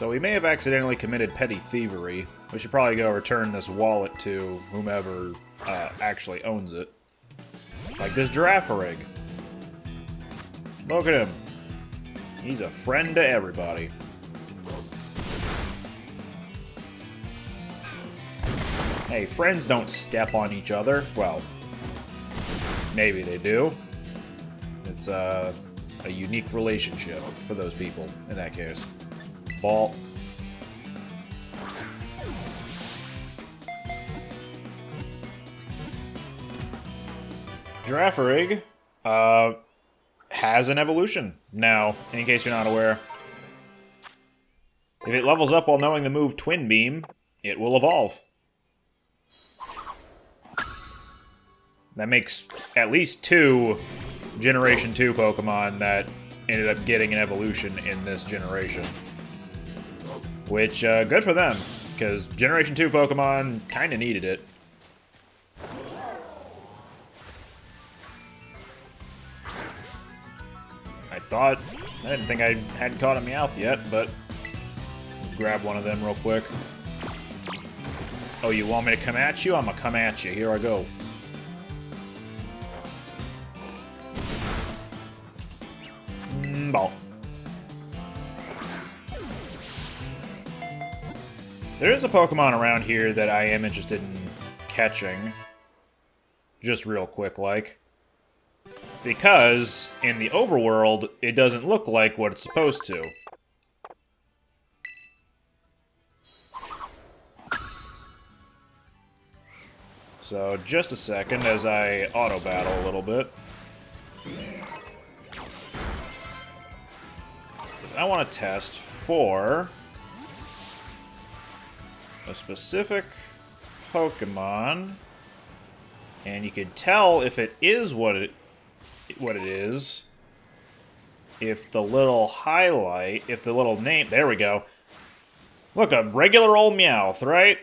So we may have accidentally committed petty thievery. We should probably go return this wallet to whomever actually owns it. Like this Giraffarig. Look at him. He's a friend to everybody. Hey, friends don't step on each other. Well, maybe they do. It's a unique relationship for those people, in that case. Ball. Giraffarig has an evolution now, in case you're not aware. If it levels up while knowing the move Twin Beam, it will evolve. That makes at least 2 Generation 2 Pokemon that ended up getting an evolution in this generation. Which, good for them, because Generation 2 Pokemon kinda needed it. I didn't think I had caught a Meowth yet, but grab one of them real quick. Oh, you want me to come at you? I'm gonna come at you. Here I go. Ball. There is a Pokemon around here that I am interested in catching. Just real quick, like. Because, in the overworld, it doesn't look like what it's supposed to. So, just a second as I auto-battle a little bit. I want to test for a specific Pokemon, and you can tell if it is what it is if the little highlight, if the little name, there we go. Look, a regular old Meowth, right?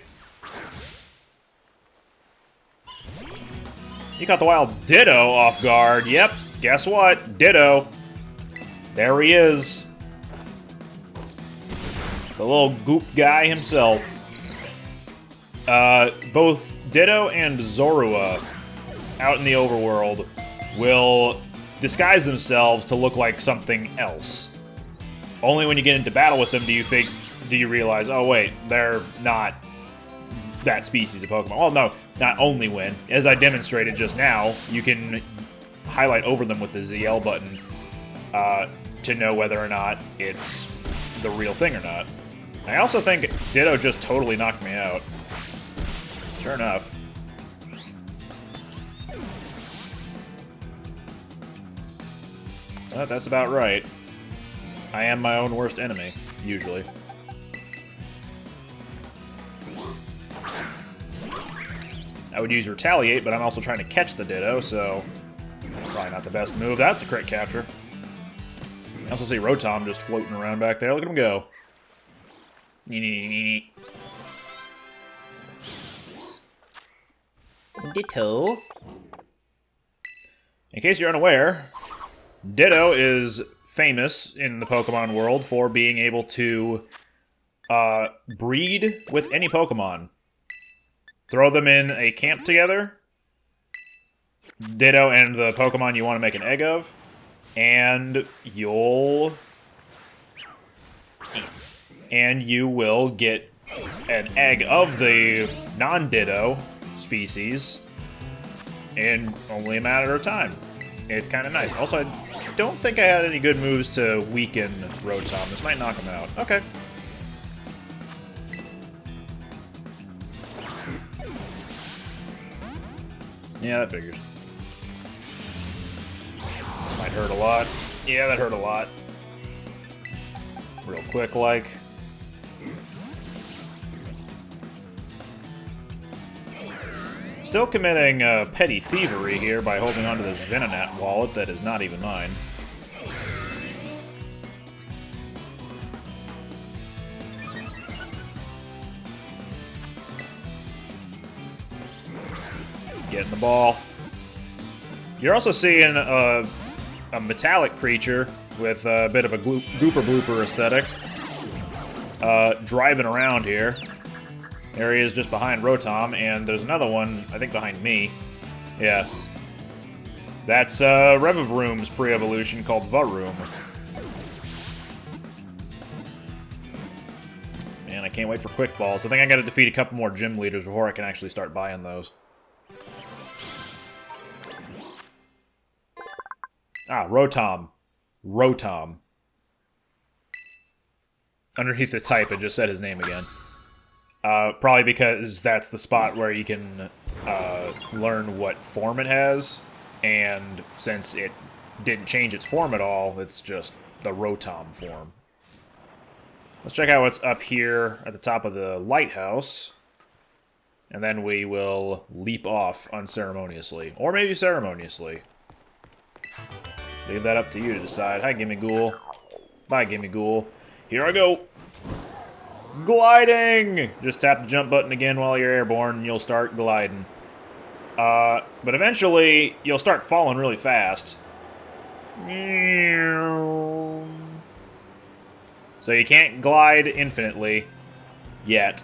You caught the wild Ditto off guard. Yep, guess what? Ditto. There he is. The little goop guy himself. Both Ditto and Zorua out in the overworld will disguise themselves to look like something else. Only when you get into battle with them do you realize, oh wait, they're not that species of Pokemon. Well, no, not only when. As I demonstrated just now, you can highlight over them with the ZL button to know whether or not it's the real thing or not. I also think Ditto just totally knocked me out. Sure enough. That's about right. I am my own worst enemy, usually. I would use Retaliate, but I'm also trying to catch the Ditto, so probably not the best move. That's a crit capture. I also see Rotom just floating around back there. Look at him go. Ditto. In case you're unaware, Ditto is famous in the Pokemon world for being able to breed with any Pokemon. Throw them in a camp together, Ditto and the Pokemon you want to make an egg of, and you will get an egg of the non-Ditto species in only a matter of time. It's kind of nice. Also, I don't think I had any good moves to weaken Rotom. This might knock him out. Okay. Yeah, that figures. Might hurt a lot. Yeah, that hurt a lot. Real quick, like. Still committing petty thievery here by holding onto this Venonat wallet that is not even mine. Getting the ball. You're also seeing a metallic creature with a bit of a gooper blooper aesthetic. driving around here. There he is just behind Rotom, and there's another one, I think, behind me. Yeah. That's Revavroom's pre-evolution called Varoom. Man, I can't wait for Quick Balls. I think I gotta defeat a couple more gym leaders before I can actually start buying those. Ah, Rotom. Rotom. Underneath the type, it just said his name again. Probably because that's the spot where you can learn what form it has. And since it didn't change its form at all, it's just the Rotom form. Let's check out what's up here at the top of the lighthouse. And then we will leap off unceremoniously. Or maybe ceremoniously. Leave that up to you to decide. Hi, Gimmighoul. Bye, Gimmighoul. Here I go. Gliding! Just tap the jump button again while you're airborne and you'll start gliding. But eventually, you'll start falling really fast. So you can't glide infinitely yet.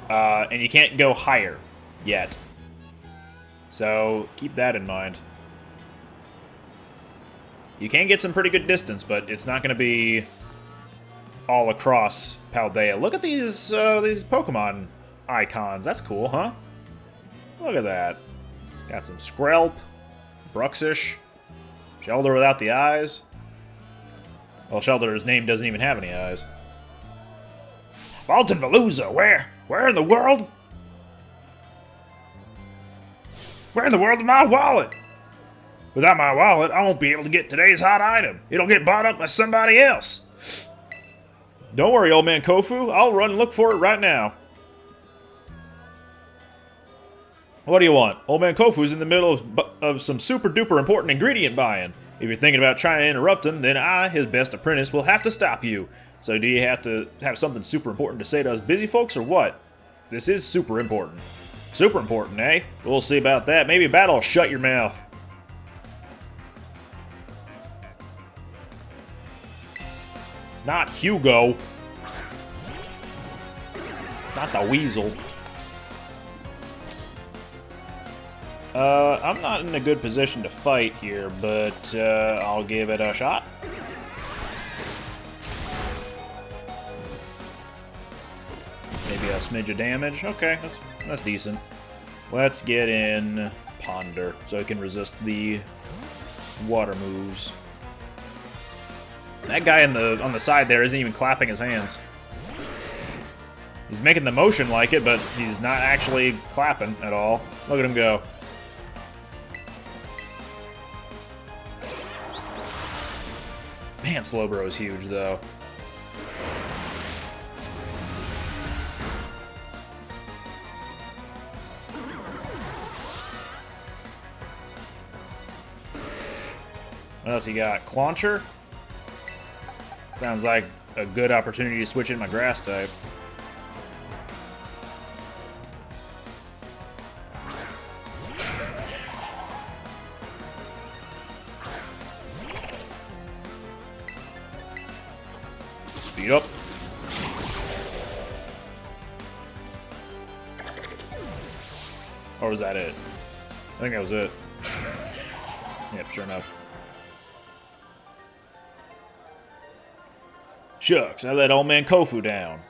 And you can't go higher yet. So keep that in mind. You can get some pretty good distance, but it's not going to be all across Paldea. Look at these Pokemon icons. That's cool, huh? Look at that. Got some Skrelp, Bruxish, Shelter without the eyes. Well, Shelter's name doesn't even have any eyes. Vaultin Veluza, where in the world? Where in the world is my wallet? Without my wallet, I won't be able to get today's hot item. It'll get bought up by somebody else. Don't worry, old man Kofu. I'll run and look for it right now. What do you want? Old man Kofu's in the middle of some super duper important ingredient buying. If you're thinking about trying to interrupt him, then I, his best apprentice, will have to stop you. So do you have to have something super important to say to us busy folks, or what? This is super important. Super important, eh? We'll see about that. Maybe battle will shut your mouth. Not Hugo. Not the Weasel. I'm not in a good position to fight here, but I'll give it a shot. Maybe a smidge of damage. Okay, that's decent. Let's get in Ponder, so it can resist the water moves. That guy on the side there isn't even clapping his hands. He's making the motion like it, but he's not actually clapping at all. Look at him go. Man, Slowbro is huge, though. What else you got? Clauncher? Sounds like a good opportunity to switch in my grass type. Speed up. Or was that it? I think that was it. Yep, sure enough. Shucks, I let old man Kofu down.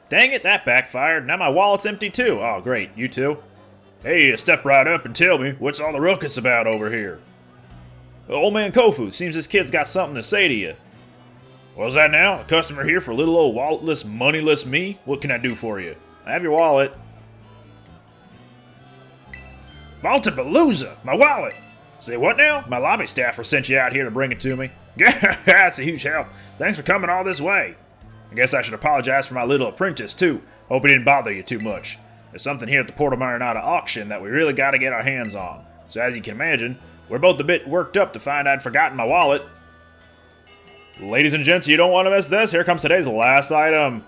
Dang it, that backfired. Now my wallet's empty too. Oh, great. You too? Hey, step right up and tell me, what's all the ruckus about over here? Old man Kofu, seems this kid's got something to say to you. What's that now? A customer here for little old walletless, moneyless me? What can I do for you? I have your wallet. Vaultin Veluza, my wallet! Say what now? My lobby staffer sent you out here to bring it to me. Yeah, that's a huge help. Thanks for coming all this way. I guess I should apologize for my little apprentice, too. Hope he didn't bother you too much. There's something here at the Porto Marinata auction that we really gotta get our hands on. So as you can imagine, we're both a bit worked up to find I'd forgotten my wallet. Ladies and gents, you don't want to miss this. Here comes today's last item.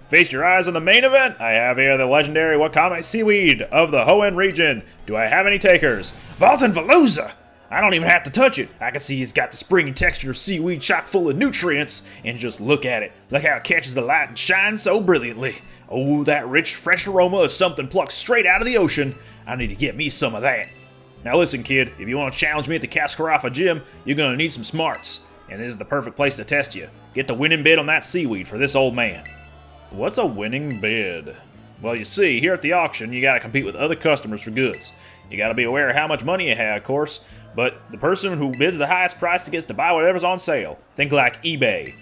Feast your eyes on the main event. I have here the legendary Wakame seaweed of the Hoenn region. Do I have any takers? Vaultin Veluza! I don't even have to touch it. I can see it's got the springy texture of seaweed chock full of nutrients. And just look at it. Look how it catches the light and shines so brilliantly. Oh, that rich, fresh aroma is something plucked straight out of the ocean. I need to get me some of that. Now listen, kid, if you want to challenge me at the Cascarafa gym, you're going to need some smarts. And this is the perfect place to test you. Get the winning bid on that seaweed for this old man. What's a winning bid? Well, you see, here at the auction, you gotta compete with other customers for goods. You gotta be aware of how much money you have, of course, but the person who bids the highest price gets to buy whatever's on sale. Think like eBay.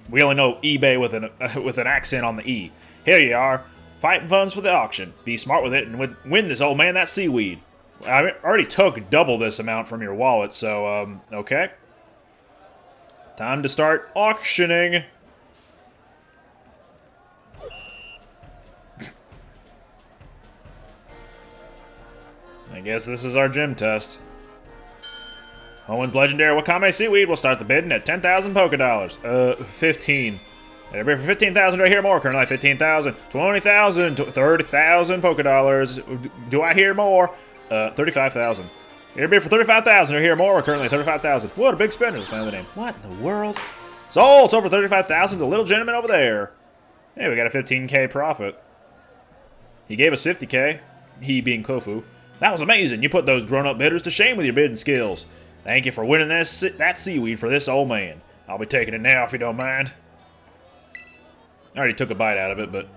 We only know eBay with an accent on the E. Here you are, fighting funds for the auction. Be smart with it and win this old man that seaweed. I already took double this amount from your wallet, so, okay. Time to start auctioning. I guess this is our gym test. Owen's legendary Wakame seaweed will start the bidding at 10,000 Poké Dollars. 15. It'll be for 15,000. Do I hear more? Currently 15,000. 20,000. 30,000 Poké Dollars. Do I hear more? 35,000. It'll be for 35,000. Do I hear more? Currently 35,000. What a big spender. That's my other name. What in the world? Sold! It's over 35,000. The little gentleman over there. Hey, we got a 15K profit. He gave us 50K. He being Kofu. That was amazing. You put those grown-up bidders to shame with your bidding skills. Thank you for winning that seaweed for this old man. I'll be taking it now if you don't mind. I already took a bite out of it, but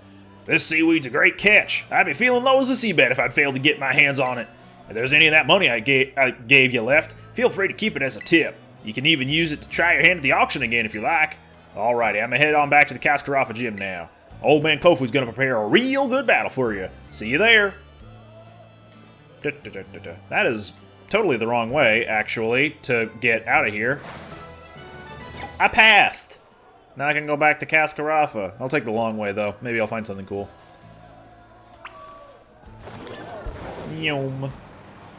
this seaweed's a great catch. I'd be feeling low as a seabed if I'd failed to get my hands on it. If there's any of that money I gave you left, feel free to keep it as a tip. You can even use it to try your hand at the auction again if you like. Alrighty, I'm gonna head on back to the Cascarafa gym now. Old man Kofu's gonna prepare a real good battle for you. See you there. That is totally the wrong way, actually, to get out of here. I passed! Now I can go back to Cascarafa. I'll take the long way, though. Maybe I'll find something cool. Yum.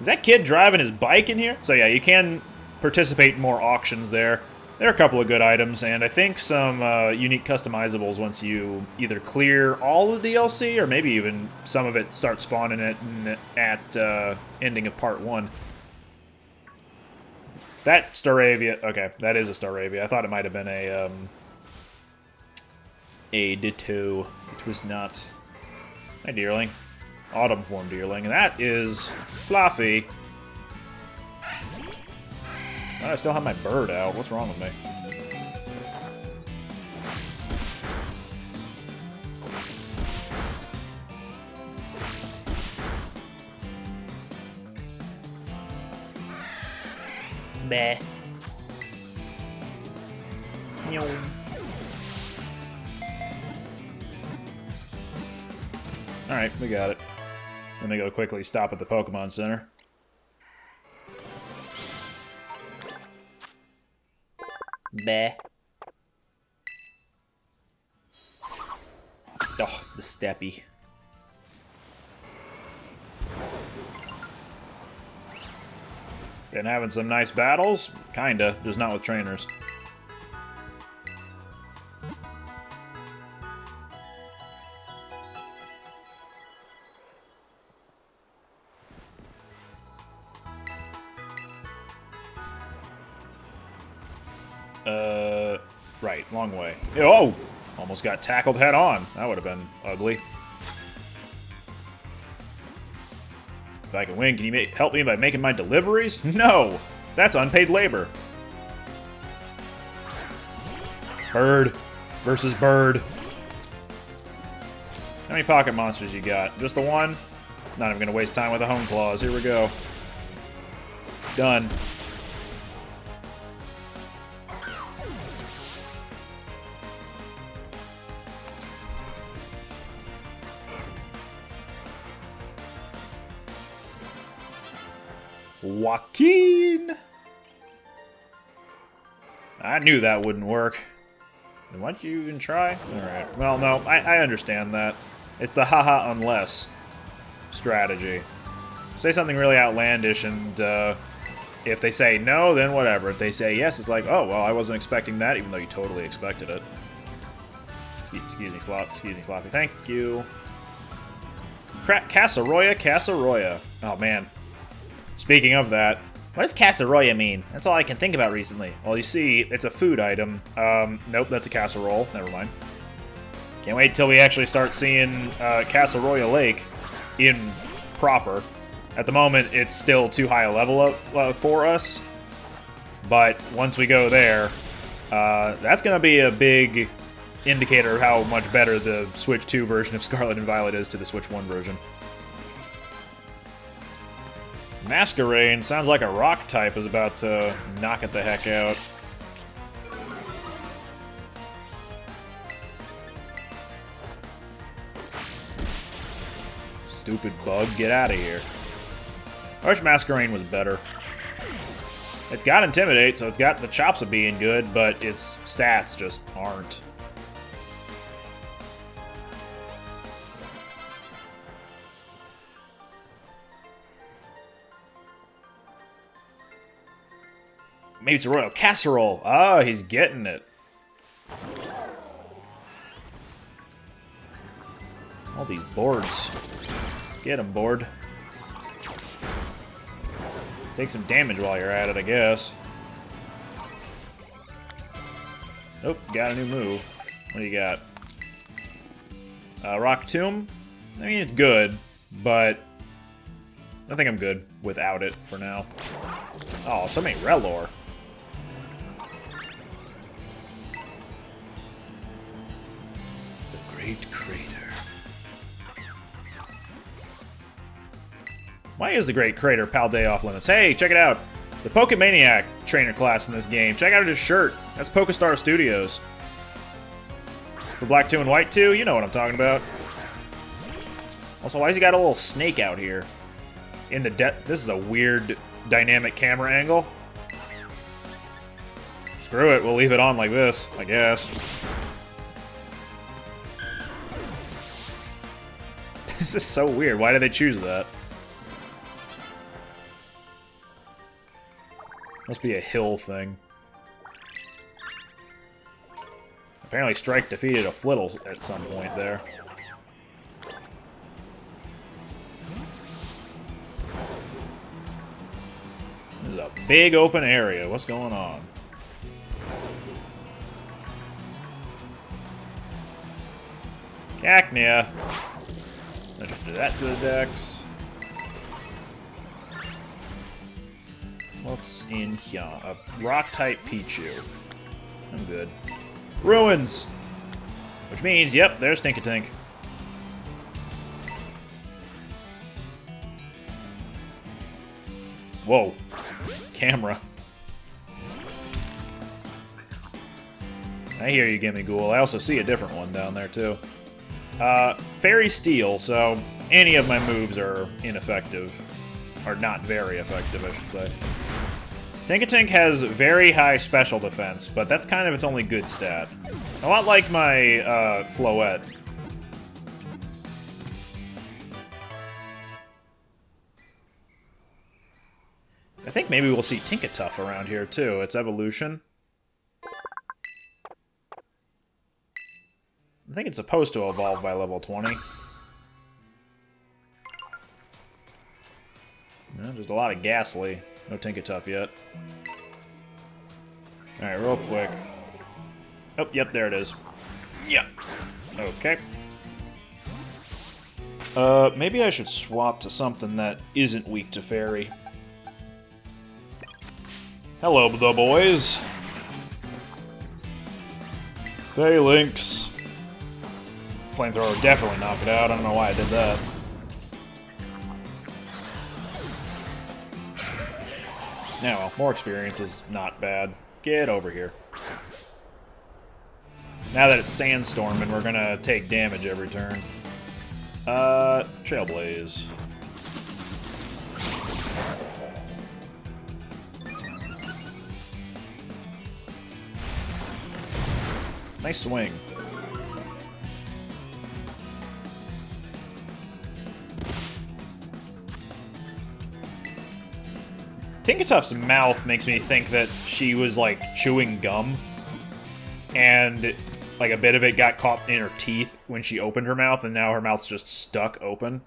Is that kid driving his bike in here? So yeah, you can participate in more auctions there. There are a couple of good items, and I think some unique customizables once you either clear all the DLC, or maybe even some of it starts spawning at ending of part 1. That Staravia, okay, that is a Staravia. I thought it might have been a Ditto, which was not. Hi, Deerling. Autumn form Deerling, and that is Fluffy. I still have my bird out. What's wrong with me? Meh. Alright, we got it. Let me go quickly stop at the Pokemon Center. Meh. Oh, the steppy. Been having some nice battles? Kinda, just not with trainers. Right, long way. Oh! Almost got tackled head on. That would have been ugly. If I can win, can you help me by making my deliveries? No! That's unpaid labor. Bird versus bird. How many pocket monsters you got? Just the one? Not even gonna waste time with the home claws. Here we go. Done. Joaquin! I knew that wouldn't work. Why don't you even try? Alright. Well, no, I understand that. It's the haha unless strategy. Say something really outlandish, and if they say no, then whatever. If they say yes, it's like, oh, well, I wasn't expecting that, even though you totally expected it. Excuse me, Floppy. Thank you. Casaroya. Oh, man. Speaking of that, What does casserole mean? That's all I can think about recently. Well, you see, it's a food item. Nope, that's a casserole. Never mind. Can't wait till we actually start seeing Casserole Lake in proper. At the moment, it's still too high a level up for us. But once we go there, that's going to be a big indicator of how much better the Switch 2 version of Scarlet and Violet is to the Switch 1 version. Masquerain sounds like a rock type is about to knock it the heck out. Stupid bug, get out of here. I wish Masquerain was better. It's got Intimidate, so it's got the chops of being good, but its stats just aren't. Maybe it's a Royal Casserole. Oh, he's getting it. All these boards. Get him, board. Take some damage while you're at it, I guess. Nope, got a new move. What do you got? Rock Tomb? I mean, it's good, but I think I'm good without it for now. Oh, so many Relor. The Great Crater. Why is the Great Crater Paldea off limits? Hey, check it out! The Pokemaniac trainer class in this game. Check out his shirt. That's Pokestar Studios. For Black 2 and White 2, you know what I'm talking about. Also, why's he got a little snake out here? In the this is a weird dynamic camera angle. Screw it, we'll leave it on like this, I guess. This is so weird. Why did they choose that? Must be a hill thing. Apparently Strike defeated a Flittle at some point there. This is a big open area. What's going on? Cacnea. Let's just do that to the decks. What's in here? A Rock-type Pichu. I'm good. Ruins! Which means, yep, there's Tinkatink. Whoa. Camera. I hear you, Gimme Ghoul. I also see a different one down there, too. Fairy Steel, so any of my moves are ineffective. Or not very effective, I should say. Tinkatink has very high special defense, but that's kind of its only good stat. A lot like my Floette. I think maybe we'll see Tinkatuff around here too. Its evolution. I think it's supposed to evolve by level 20. No, just a lot of Ghastly. No Tinkatuff yet. Alright, real quick. Oh, yep, there it is. Yep. Okay. Maybe I should swap to something that isn't weak to Fairy. Hello, the boys. Hey, Lynx. Flamethrower definitely knock it out. I don't know why I did that. Yeah, well, more experience is not bad. Get over here. Now that it's sandstorming, we're gonna take damage every turn. Trailblaze. Nice swing. Tinkatuff's mouth makes me think that she was, like, chewing gum, and, like, a bit of it got caught in her teeth when she opened her mouth, and now her mouth's just stuck open.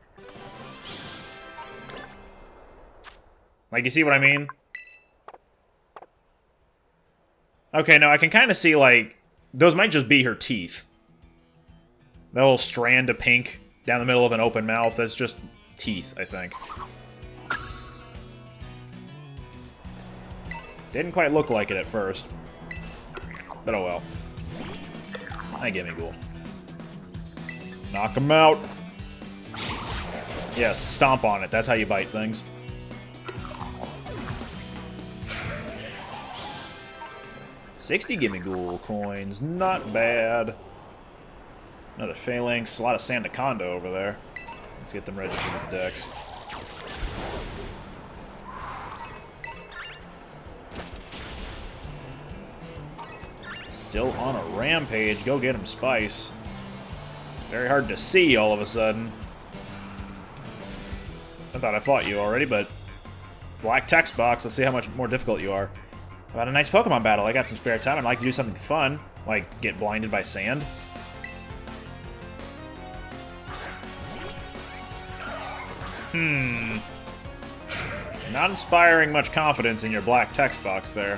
Like, you see what I mean? Okay, now I can kind of see, like, those might just be her teeth. That little strand of pink down the middle of an open mouth, that's just teeth, I think. Didn't quite look like it at first. But oh well. I get me ghoul. Knock him out. Yes, stomp on it. That's how you bite things. $60 gimme ghoul coins. Not bad. Another phalanx. A lot of Sandaconda over there. Let's get them registered with the decks. Still on a rampage. Go get him, Spice. Very hard to see all of a sudden. I thought I fought you already, but... Black text box, let's see how much more difficult you are. About a nice Pokemon battle. I got some spare time. I'd like to do something fun, like get blinded by sand. Not inspiring much confidence in your black text box there.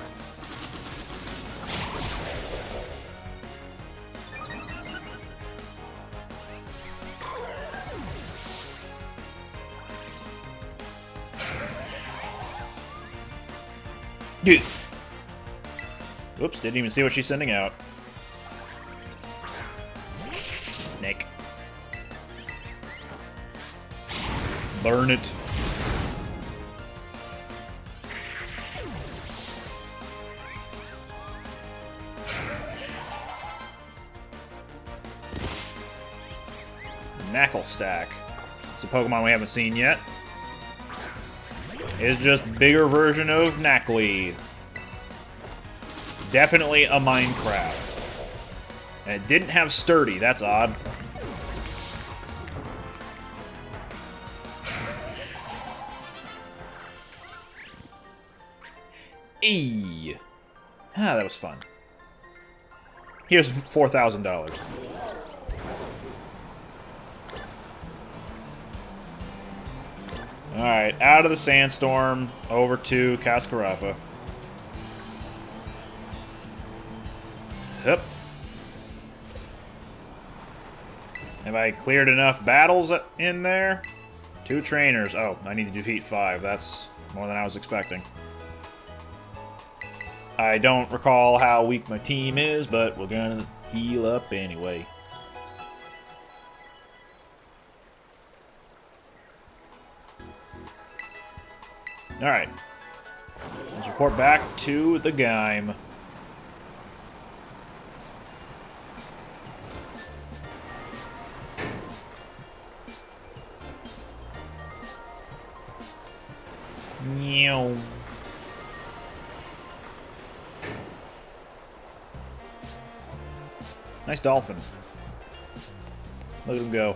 Dude. Whoops, didn't even see what she's sending out. Snake. Burn it. Knackle Stack. It's a Pokemon we haven't seen yet. It's just bigger version of Knackley. Definitely a Minecraft. And it didn't have Sturdy, that's odd. Eee. Ah, that was fun. Here's $4,000. Alright, out of the sandstorm, over to Cascarafa. Yep. Have I cleared enough battles in there? 2 trainers. Oh, I need to defeat 5. That's more than I was expecting. I don't recall how weak my team is, but we're gonna heal up anyway. Alright. Let's report back to the game. Meow. Nice dolphin. Look at him go.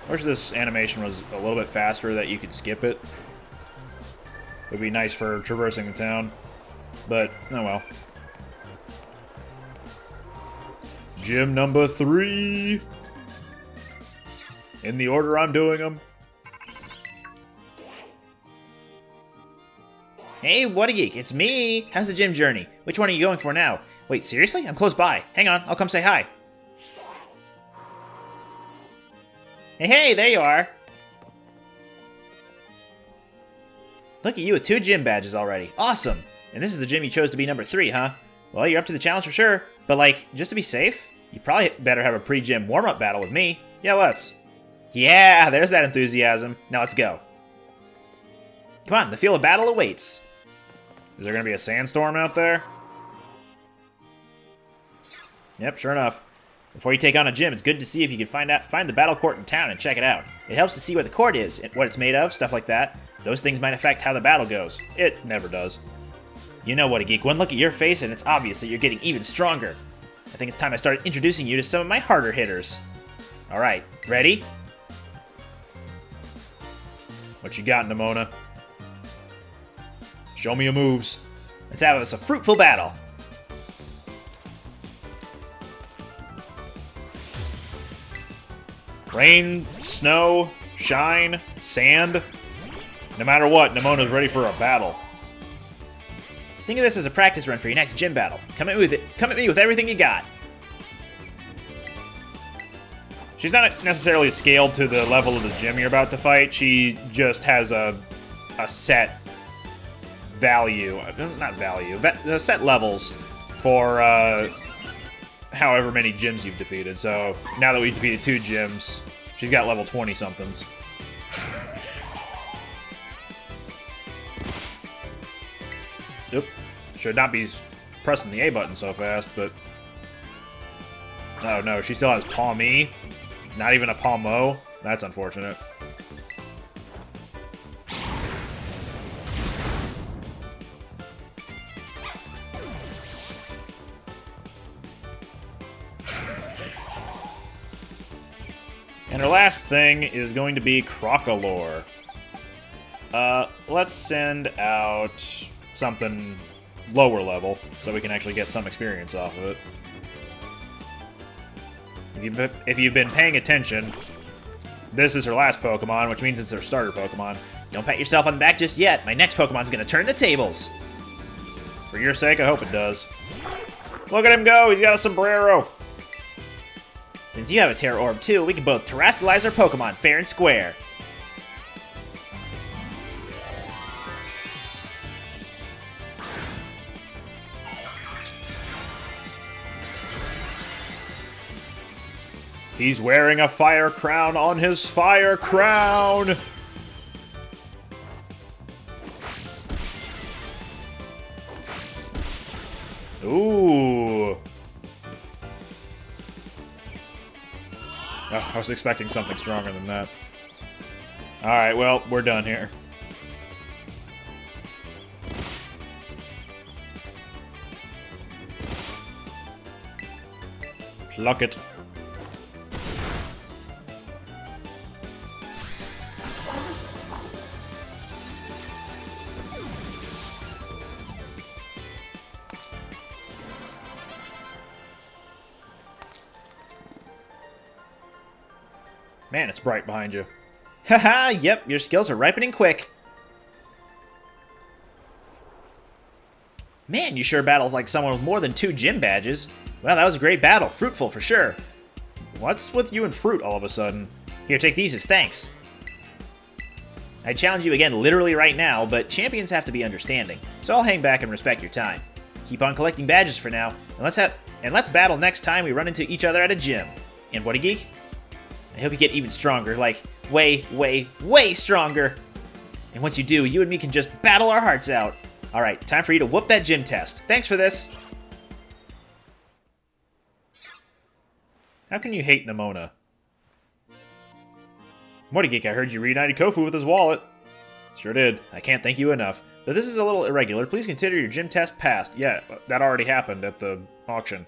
I wish this animation was a little bit faster that you could skip it. It would be nice for traversing the town. But, oh well. Gym number 3. In the order I'm doing them. Hey, what a geek, it's me! How's the gym journey? Which one are you going for now? Wait, seriously? I'm close by. Hang on, I'll come say hi. Hey, there you are! Look at you with 2 gym badges already. Awesome! And this is the gym you chose to be number 3, huh? Well, you're up to the challenge for sure. But, like, just to be safe, you probably better have a pre-gym warm-up battle with me. Yeah, let's. Yeah, there's that enthusiasm. Now let's go. Come on, the field of battle awaits. Is there gonna be a sandstorm out there? Yep, sure enough. Before you take on a gym, it's good to see if you can find the battle court in town and check it out. It helps to see what the court is, and what it's made of, stuff like that. Those things might affect how the battle goes. It never does. You know what, a geek. One look at your face and it's obvious that you're getting even stronger. I think it's time I started introducing you to some of my harder hitters. Alright, ready? What you got, Nimona? Show me your moves. Let's have us a fruitful battle. Rain, snow, shine, sand. No matter what, Nemona's ready for a battle. Think of this as a practice run for your next gym battle. Come at me with everything you got. She's not necessarily scaled to the level of the gym you're about to fight. She just has a set value, not value, set levels for however many gyms you've defeated. So now that we've defeated 2 gyms, she's got level 20-somethings. Oop. Should not be pressing the A button so fast, but... Oh no, she still has Palm-E. Not even a Palm-O. That's unfortunate. And our last thing is going to be Crocolore. Let's send out something lower level so we can actually get some experience off of it. If you've been paying attention, this is her last Pokemon, which means it's her starter Pokemon. Don't pat yourself on the back just yet. My next Pokemon's gonna turn the tables. For your sake, I hope it does. Look at him go! He's got a sombrero! Since you have a Terra Orb too, we can both terrestrialize our Pokemon fair and square. He's wearing a fire crown on his fire crown! Ooh. Oh, I was expecting something stronger than that. Alright, well, we're done here. Pluck it. Man, it's bright behind you. Haha, yep, your skills are ripening quick. Man, you sure battled like someone with more than 2 gym badges. Well, that was a great battle. Fruitful for sure. What's with you and fruit all of a sudden? Here, take these as thanks. I challenge you again literally right now, but champions have to be understanding, so I'll hang back and respect your time. Keep on collecting badges for now, and let's battle next time we run into each other at a gym. And what a geek? I hope you get even stronger, like way, way, way stronger. And once you do, you and me can just battle our hearts out. Alright, time for you to whoop that gym test. Thanks for this. How can you hate Nemona? What a geek, I heard you reunited Kofu with his wallet. Sure did. I can't thank you enough. Though this is a little irregular, please consider your gym test passed. Yeah, that already happened at the auction.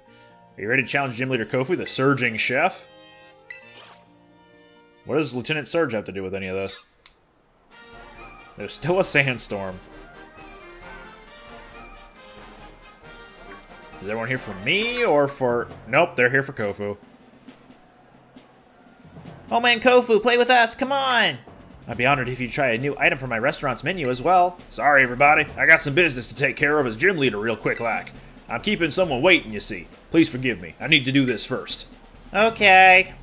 Are you ready to challenge Gym Leader Kofu, the Surging Chef? What does Lieutenant Surge have to do with any of this? There's still a sandstorm. Is everyone here for me or for... Nope, they're here for Kofu. Oh man, Kofu, play with us, come on! I'd be honored if you try a new item from my restaurant's menu as well. Sorry everybody, I got some business to take care of as gym leader real quick like. I'm keeping someone waiting, you see. Please forgive me, I need to do this first. Okay.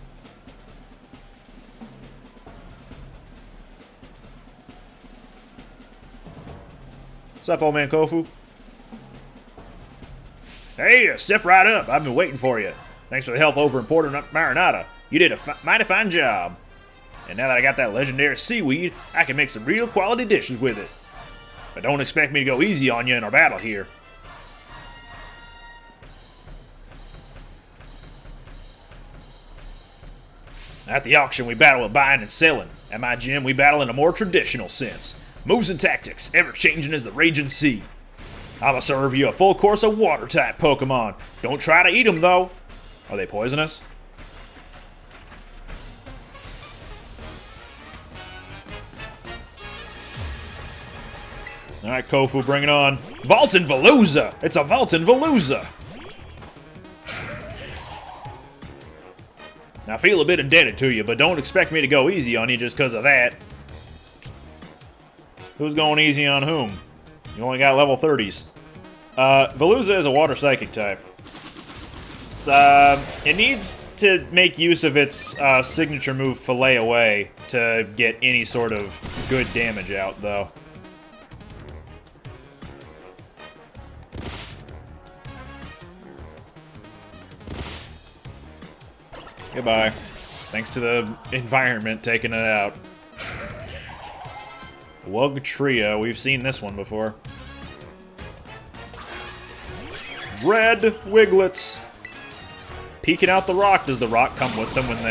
What's up, old man Kofu? Hey, step right up. I've been waiting for you. Thanks for the help over in Puerto Marinata. You did a mighty fine job. And now that I got that legendary seaweed, I can make some real quality dishes with it. But don't expect me to go easy on you in our battle here. At the auction, we battle with buying and selling. At my gym, we battle in a more traditional sense. Moves and tactics, ever-changing as the raging sea. I'ma serve you a full course of water-type Pokemon. Don't try to eat them, though. Are they poisonous? Alright, Kofu, bring it on. Vaultin Veluza! It's a Vaultin Veluza! I feel a bit indebted to you, but don't expect me to go easy on you just because of that. Who's going easy on whom? You only got level 30s. Veluza is a water psychic type. It needs to make use of its signature move, Fillet Away, to get any sort of good damage out, though. Goodbye. Thanks to the environment taking it out. Wug Trio. We've seen this one before. Red Wiglets. Peeking out the rock. Does the rock come with them when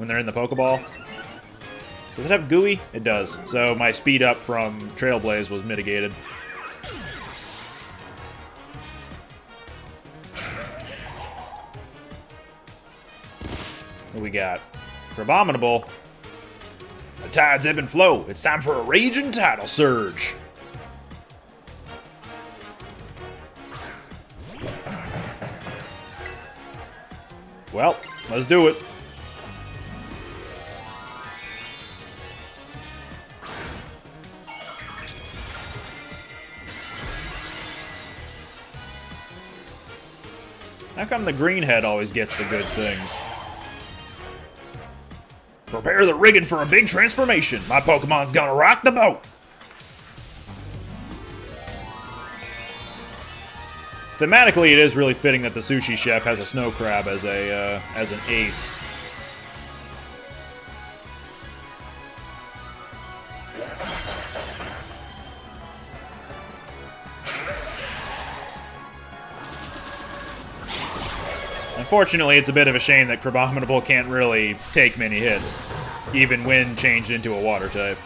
they're in the Pokeball? Does it have Gooey? It does. So my speed up from Trailblaze was mitigated. What we got? For Abominable. The tides ebb and flow. It's time for a raging tidal surge. Well, let's do it. How come the green head always gets the good things? Prepare the rigging for a big transformation. My Pokemon's gonna rock the boat. Thematically, it is really fitting that the sushi chef has a snow crab as an ace. Unfortunately, it's a bit of a shame that Crabominable can't really take many hits, even when changed into a water type.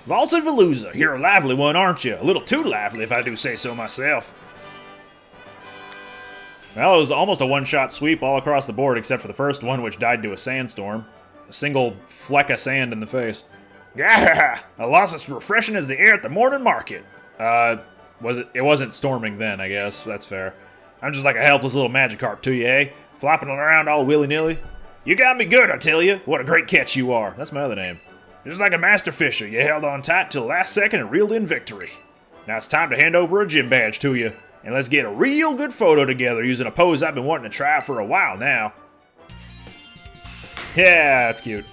Vaultin Veluza, you're a lively one, aren't you? A little too lively, if I do say so myself. Well, it was almost a one-shot sweep all across the board, except for the first one, which died to a sandstorm. A single fleck of sand in the face. Yeah, a loss as refreshing as the air at the morning market. It wasn't storming then, I guess. That's fair. I'm just like a helpless little Magikarp to you, eh? Flopping around all willy-nilly. You got me good, I tell you. What a great catch you are. That's my other name. You're just like a master fisher. You held on tight till the last second and reeled in victory. Now it's time to hand over a gym badge to you. And let's get a real good photo together using a pose I've been wanting to try for a while now. Yeah, that's cute.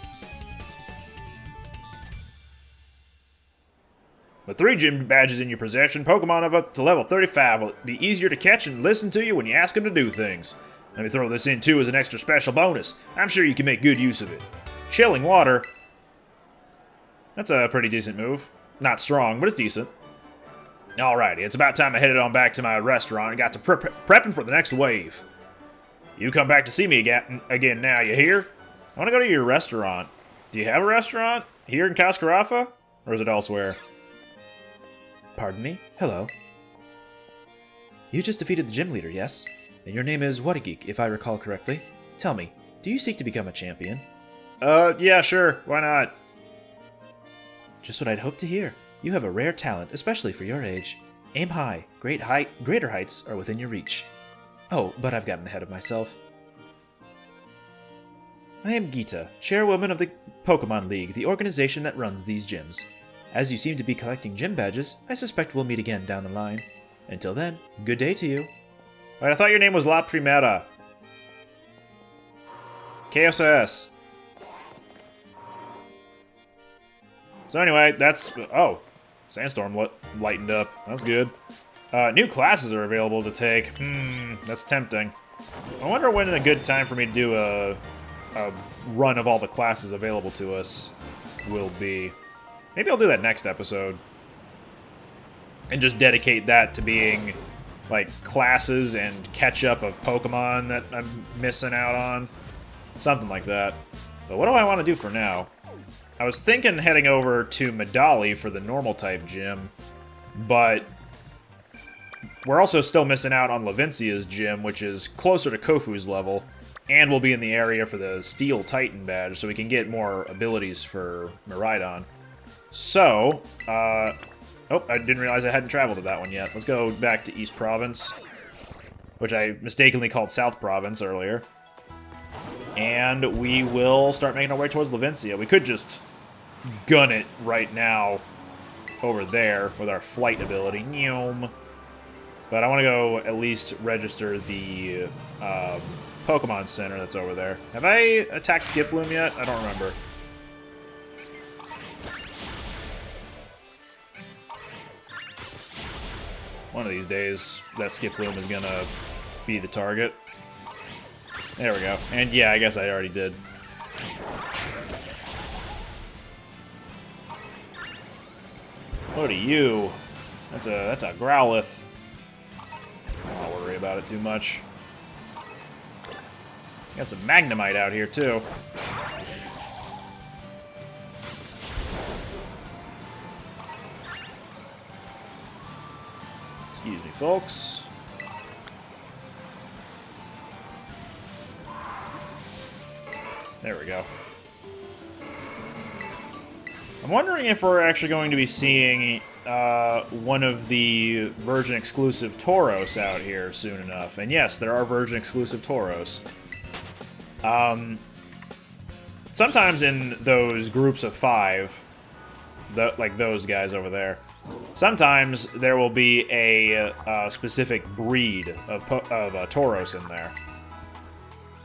With 3 gym badges in your possession, Pokemon of up to level 35 will be easier to catch and listen to you when you ask them to do things. Let me throw this in too as an extra special bonus. I'm sure you can make good use of it. Chilling water. That's a pretty decent move. Not strong, but it's decent. Alrighty, it's about time I headed on back to my restaurant and got to prepping for the next wave. You come back to see me again now, you hear? I want to go to your restaurant. Do you have a restaurant here in Cascarafa? Or is it elsewhere? Pardon me? Hello. You just defeated the gym leader, yes? And your name is Whatageek, if I recall correctly. Tell me, do you seek to become a champion? Yeah, sure. Why not? Just what I'd hoped to hear. You have a rare talent, especially for your age. Aim high. Greater heights are within your reach. Oh, but I've gotten ahead of myself. I am Geeta, chairwoman of the Pokemon League, the organization that runs these gyms. As you seem to be collecting gym badges, I suspect we'll meet again down the line. Until then, good day to you. Wait, I thought your name was La Primera. KSS. So anyway, that's... Oh, Sandstorm lightened up. That's good. New classes are available to take. That's tempting. I wonder when a good time for me to do a run of all the classes available to us will be. Maybe I'll do that next episode. And just dedicate that to being, like, classes and catch-up of Pokemon that I'm missing out on. Something like that. But what do I want to do for now? I was thinking heading over to Medali for the normal-type gym, but we're also still missing out on Lavencia's gym, which is closer to Kofu's level. And we'll be in the area for the Steel Titan badge, so we can get more abilities for Miraidon. So, oh, I didn't realize I hadn't traveled to that one yet. Let's go back to East Province, which I mistakenly called South Province earlier. And we will start making our way towards Levencia. We could just gun it right now over there with our flight ability. Nyom. But I want to go at least register the Pokemon Center that's over there. Have I attacked Skiploom yet? I don't remember. One of these days, that Skiploom is gonna be the target. There we go. And yeah, I guess I already did. What are you? That's a Growlithe. I'll not worry about it too much. Got some Magnemite out here, too. Excuse me, folks. There we go. I'm wondering if we're actually going to be seeing one of the Virgin-exclusive Tauros out here soon enough. And yes, there are Virgin-exclusive Tauros. Sometimes in those groups of 5, like those guys over there, sometimes there will be a specific breed of Tauros in there.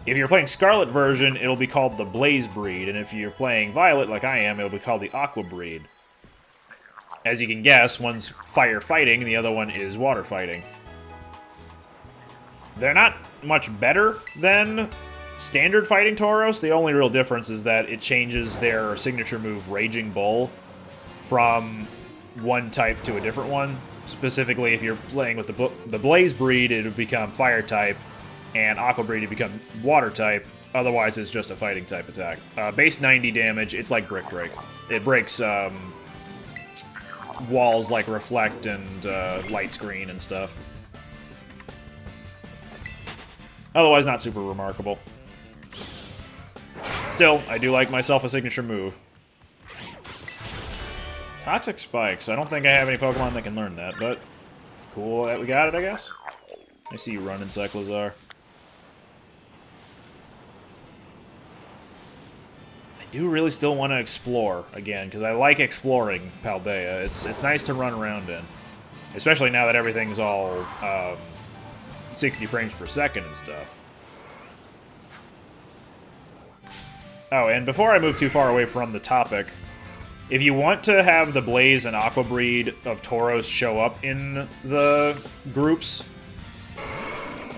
If you're playing Scarlet version, it'll be called the Blaze breed, and if you're playing Violet, like I am, it'll be called the Aqua breed. As you can guess, one's fire fighting, and the other one is water fighting. They're not much better than standard fighting Tauros. The only real difference is that it changes their signature move, Raging Bull, from one type to a different one. Specifically, if you're playing with the Blaze breed, it would become Fire type, and Aqua breed would become Water type. Otherwise, it's just a fighting type attack. Base 90 damage, it's like Brick Break. It breaks walls like Reflect and Light Screen and stuff. Otherwise, not super remarkable. Still, I do like myself a signature move. Toxic Spikes. I don't think I have any Pokemon that can learn that, but cool that we got it, I guess. I see you running, Cyclizar. I do really still want to explore again, because I like exploring Paldea. It's nice to run around in. Especially now that everything's all 60 frames per second and stuff. Oh, and before I move too far away from the topic, if you want to have the Blaze and Aqua breed of Tauros show up in the groups,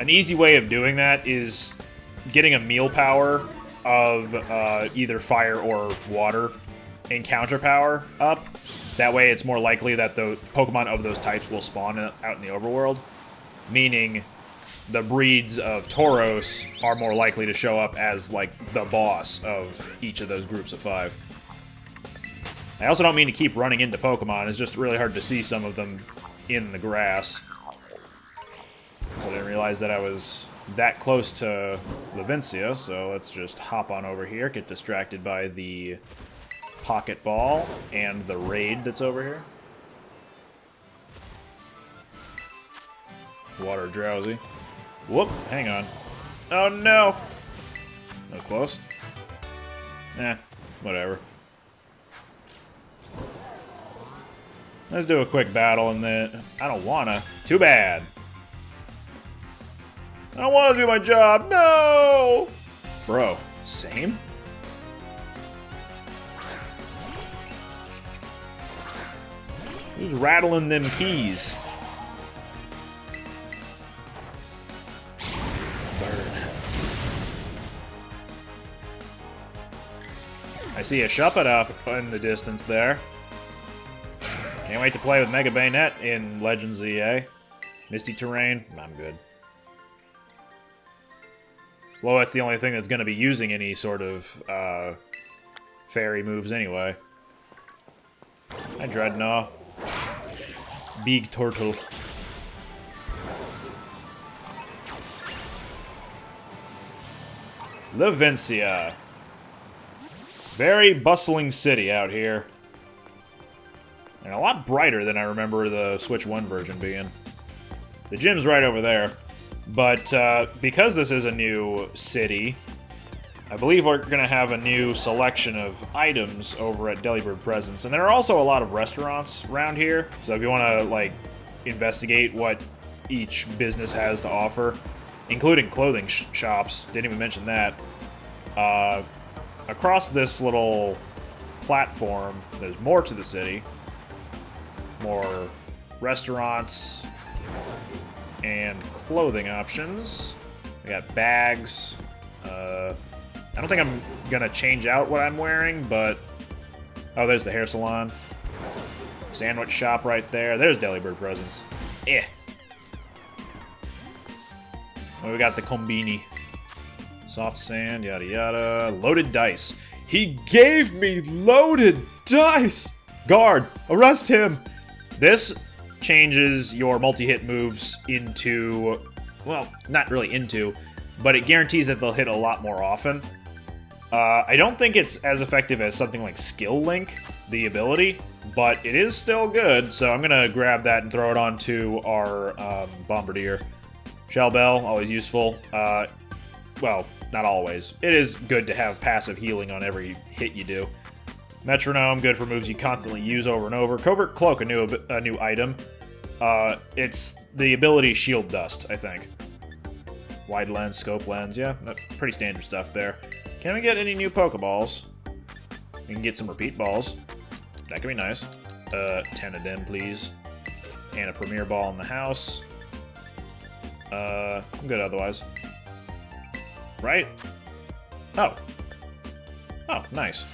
an easy way of doing that is getting a meal power of either fire or water encounter power up. That way it's more likely that the Pokemon of those types will spawn out in the overworld, meaning the breeds of Tauros are more likely to show up as, like, the boss of each of those groups of 5. I also don't mean to keep running into Pokemon, it's just really hard to see some of them in the grass. So I didn't realize that I was that close to Levencia, so let's just hop on over here, get distracted by the Pocket Ball and the raid that's over here. Water Drowsy. Whoop, hang on. Oh no! That was close. Eh, whatever. Let's do a quick battle and then... I don't wanna. Too bad. I don't wanna do my job. No! Bro, same? Who's rattling them keys? I see a Shuppet in the distance there. Can't wait to play with Mega Bayonet in Legends EA. Misty Terrain, I'm good. Floette's the only thing that's going to be using any sort of fairy moves anyway. Hi, Dreadnought. Big Turtle. Levencia. Very bustling city out here. And a lot brighter than I remember the Switch 1 version being. The gym's right over there. But because this is a new city, I believe we're going to have a new selection of items over at Delibird Presents. And there are also a lot of restaurants around here. So if you want to, like, investigate what each business has to offer, including clothing shops, didn't even mention that, across this little platform, there's more to the city. More restaurants and clothing options. We got bags. I don't think I'm gonna change out what I'm wearing, but... Oh, there's the hair salon. Sandwich shop right there. There's Delibird Presents. Eh. Well, we got the combini. Soft sand, yada yada. Loaded dice. He gave me loaded dice! Guard, arrest him! This changes your multi-hit moves into... Well, not really into, but it guarantees that they'll hit a lot more often. I don't think it's as effective as something like Skill Link, the ability, but it is still good, so I'm gonna grab that and throw it onto our Bombardier. Shell Bell, always useful. Well, not always. It is good to have passive healing on every hit you do. Metronome, good for moves you constantly use over and over. Covert Cloak, a new item. It's the ability Shield Dust, I think. Wide lens, scope lens, yeah, pretty standard stuff there. Can we get any new Pokeballs? We can get some repeat balls. That could be nice. 10 of them, please. And a Premier Ball in the house. I'm good otherwise. Right? Oh. Oh, nice.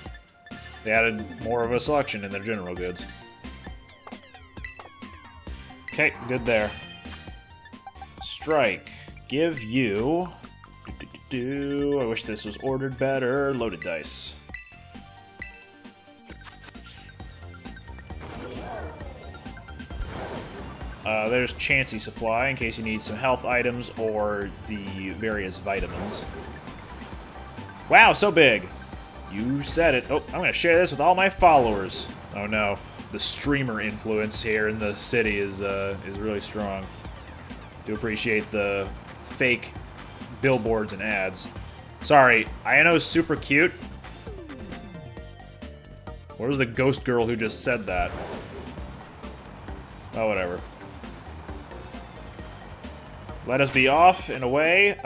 They added more of a selection in their general goods. Okay, good there. Strike. Give you... I wish this was ordered better. Loaded dice. There's Chansey Supply in case you need some health items or the various vitamins. Wow, so big! You said it. Oh, I'm gonna share this with all my followers. Oh no, the streamer influence here in the city is really strong. Do appreciate the fake billboards and ads. Sorry, Iono's super cute. Where was the ghost girl who just said that? Oh, whatever. Let us be off and away.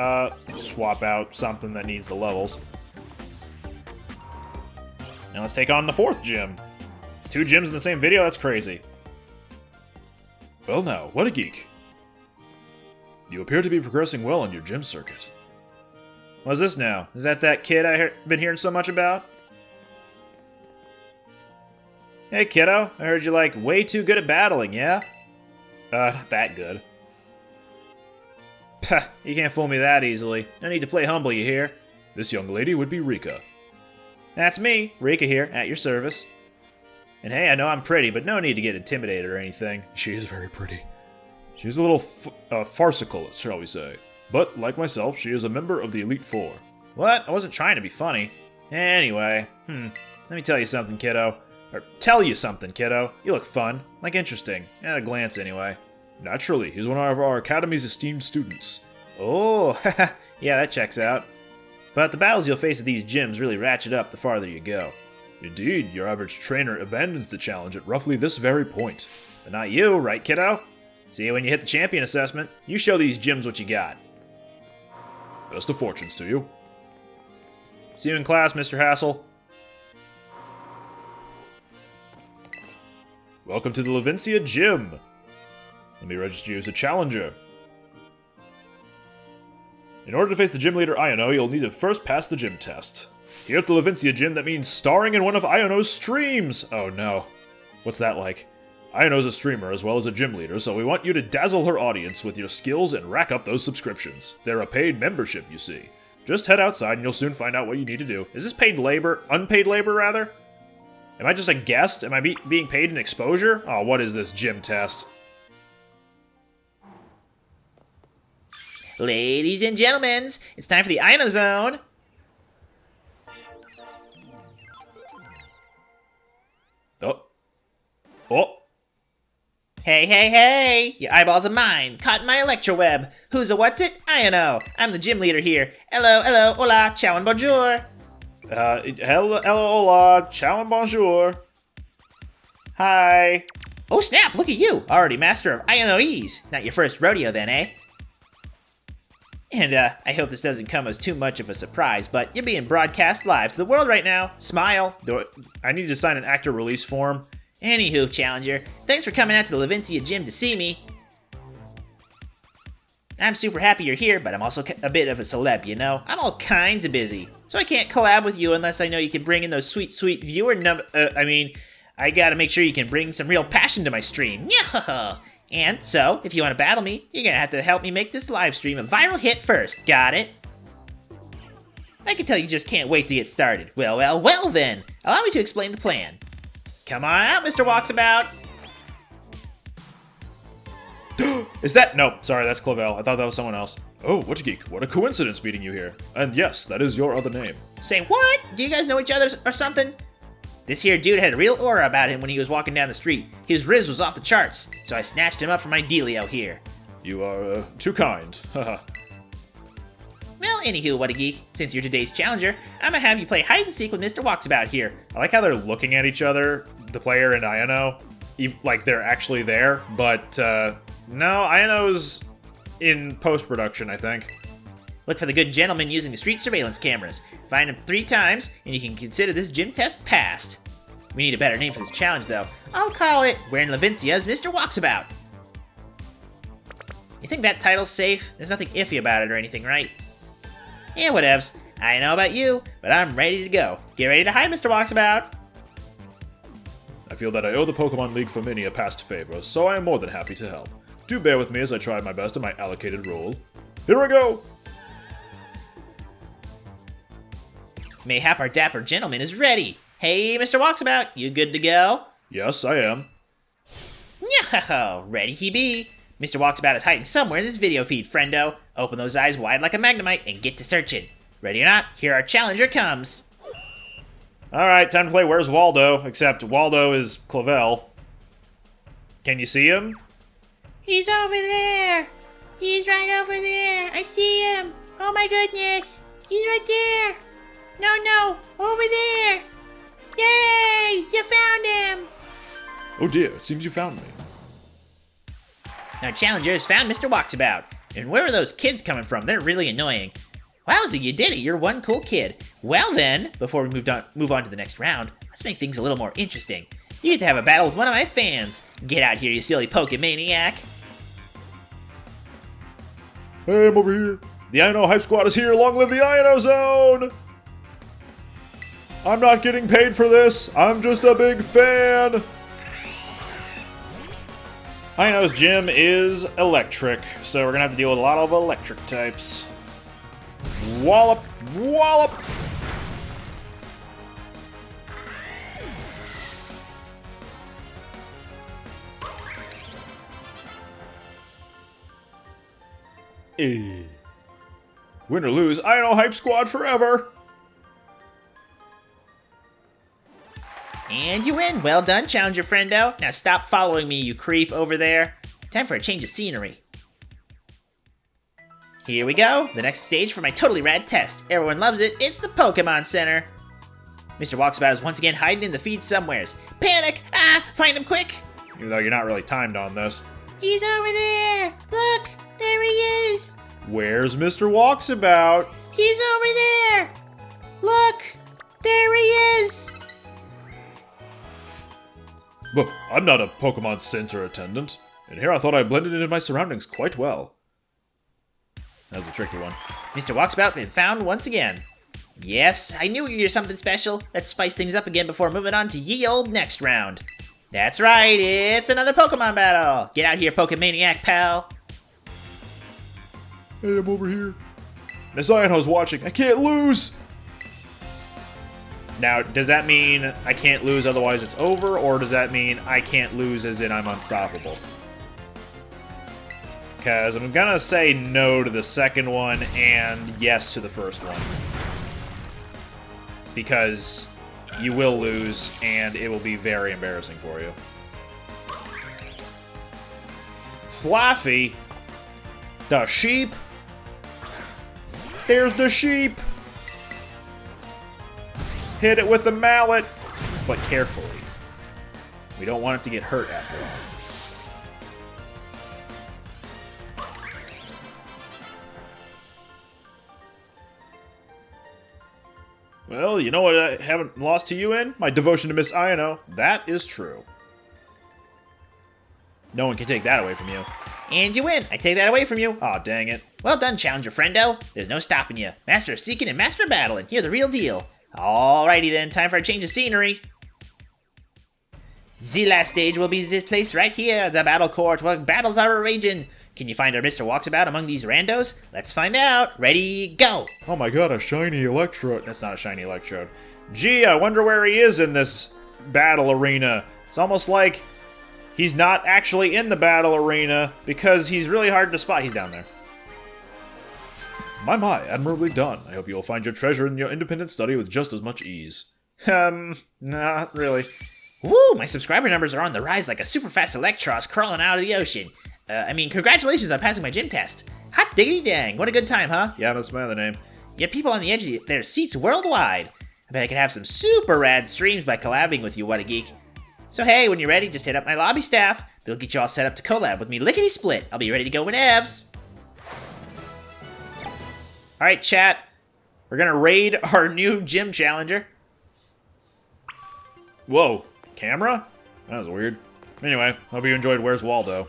Swap out something that needs the levels. Now let's take on the 4th gym. 2 gyms in the same video? That's crazy. Well now, what a geek. You appear to be progressing well on your gym circuit. What's this now? Is that kid I've been hearing so much about? Hey kiddo, I heard you're like way too good at battling, yeah? Not that good. Pah, you can't fool me that easily. No need to play humble, you hear? This young lady would be Rika. That's me, Rika here, at your service. And hey, I know I'm pretty, but no need to get intimidated or anything. She is very pretty. She's a little farcical, shall we say. But, like myself, she is a member of the Elite Four. What? I wasn't trying to be funny. Anyway, let me tell you something, kiddo. Or tell you something, kiddo. You look fun. Like interesting. At a glance, anyway. Naturally, he's one of our Academy's esteemed students. Oh, yeah, that checks out. But the battles you'll face at these gyms really ratchet up the farther you go. Indeed, your average trainer abandons the challenge at roughly this very point. But not you, right, kiddo? See, when you hit the champion assessment, you show these gyms what you got. Best of fortunes to you. See you in class, Mr. Hassel. Welcome to the Levencia Gym. Let me register you as a challenger. In order to face the gym leader Iono, you'll need to first pass the gym test. Here at the Levencia Gym, that means starring in one of Iono's streams! Oh no. What's that like? Iono's a streamer as well as a gym leader, so we want you to dazzle her audience with your skills and rack up those subscriptions. They're a paid membership, you see. Just head outside and you'll soon find out what you need to do. Is this paid labor? Unpaid labor, rather? Am I just a guest? Am I being paid in exposure? Oh, what is this gym test? Ladies and gentlemen, it's time for the Iono Zone. Oh. Oh. Hey, hey, hey! Your eyeballs are mine, caught in my electro web. Who's a what's it? I don't know. I'm the gym leader here. Hello, hello, hola, ciao and bonjour. Hello, hola, ciao and bonjour. Hi. Oh snap, look at you, already master of INOEs. Not your first rodeo then, eh? And I hope this doesn't come as too much of a surprise, but you're being broadcast live to the world right now. Smile. I need to sign an actor release form. Anywho, Challenger, thanks for coming out to the Levincia gym to see me. I'm super happy you're here, but I'm also a bit of a celeb, you know? I'm all kinds of busy, so I can't collab with you unless I know you can bring in those sweet, sweet viewer I gotta make sure you can bring some real passion to my stream. Yeah. And so, if you want to battle me, you're gonna have to help me make this live stream a viral hit first. Got it? I can tell you just can't wait to get started. Well then. Allow me to explain the plan. Come on out, Mr. Walksabout. Is that? No, sorry, that's Clavel. I thought that was someone else. Oh, Whatcha Geek, what a coincidence meeting you here. And yes, that is your other name. Say what? Do you guys know each other or something? This here dude had a real aura about him when he was walking down the street. His riz was off the charts, so I snatched him up from my dealio here. You are, too kind. Haha. Well, anywho, What a Geek, since you're today's challenger, I'm gonna have you play hide and seek with Mr. Walksabout here. I like how they're looking at each other, the player and Ino, like they're actually there, but, no, Ino's in post-production, I think. Look for the good gentleman using the street surveillance cameras. Find him 3 times, and you can consider this gym test passed. We need a better name for this challenge, though. I'll call it We're in Levincia's Mr. Walksabout. You think that title's safe? There's nothing iffy about it or anything, right? Yeah, whatevs. I don't know about you, but I'm ready to go. Get ready to hide, Mr. Walksabout. I feel that I owe the Pokemon League for many a past favor, so I am more than happy to help. Do bear with me as I try my best in my allocated role. Here I go! Mayhap our dapper gentleman is ready. Hey, Mr. Walksabout, you good to go? Yes, I am. Yo, ready he be. Mr. Walksabout is hiding somewhere in this video feed, friendo. Open those eyes wide like a Magnemite and get to searching. Ready or not, here our challenger comes. Alright, time to play Where's Waldo, except Waldo is Clavel. Can you see him? He's over there. He's right over there. I see him. Oh my goodness. He's right there. No, over there. Yay, you found him. Oh dear, it seems you found me. Our challenger has found Mr. Walksabout. And where are those kids coming from? They're really annoying. Wowza, you did it. You're one cool kid. Well then, before we move on to the next round, let's make things a little more interesting. You get to have a battle with one of my fans. Get out here, you silly Pokemaniac. Hey, I'm over here. The Ino Hype Squad is here. Long live the Ino Zone! I'm not getting paid for this. I'm just a big fan. Ino's gym is electric, so we're gonna have to deal with a lot of electric types. Wallop, wallop. Win or lose, Ino Hype Squad forever. And you win. Well done, challenger friendo. Now stop following me, you creep over there. Time for a change of scenery. Here we go. The next stage for my totally rad test. Everyone loves it. It's the Pokemon Center. Mr. Walksabout is once again hiding in the feed somewheres. Panic! Ah! Find him quick! Even though you're not really timed on this. He's over there! Look! There he is! Where's Mr. Walksabout? He's over there! Look! There he is! But I'm not a Pokemon Center attendant. And here I thought I blended into my surroundings quite well. That was a tricky one. Mr. Walksabout been found once again. Yes, I knew you were something special. Let's spice things up again before moving on to ye old next round. That's right, it's another Pokemon battle. Get out here, Pokemaniac pal. Hey, I'm over here. Miss Ino's watching. I can't lose! Now, does that mean I can't lose otherwise it's over, or does that mean I can't lose as in I'm unstoppable? Because I'm gonna say no to the second one and yes to the first one. Because you will lose, and it will be very embarrassing for you. Fluffy? The sheep? There's the sheep! Hit it with the mallet, but carefully. We don't want it to get hurt after all. Well, you know what I haven't lost to you in? My devotion to Miss Ino. That is true. No one can take that away from you. And you win. I take that away from you. Aw, dang it. Well done, Challenger Friendo. There's no stopping you. Master of Seeking and Master of Battling. You're the real deal. Alrighty then, time for a change of scenery. The last stage will be this place right here, the battle court, where battles are raging. Can you find our Mr. Walksabout among these randos? Let's find out. Ready, go! Oh my god, a shiny electrode. That's not a shiny electrode. Gee, I wonder where he is in this battle arena. It's almost like he's not actually in the battle arena because he's really hard to spot. He's down there. My, admirably done. I hope you will find your treasure in your independent study with just as much ease. Not really. Woo, my subscriber numbers are on the rise like a super fast Electros crawling out of the ocean. Congratulations on passing my gym test. Hot diggity dang, what a good time, huh? Yeah, that's my other name. You have people on the edge of their seats worldwide. I bet I could have some super rad streams by collabing with you, what a geek. So hey, when you're ready, just hit up my lobby staff. They'll get you all set up to collab with me lickety-split. I'll be ready to go whenevs. Alright, chat. We're gonna raid our new gym challenger. Whoa, camera? That was weird. Anyway, hope you enjoyed Where's Waldo.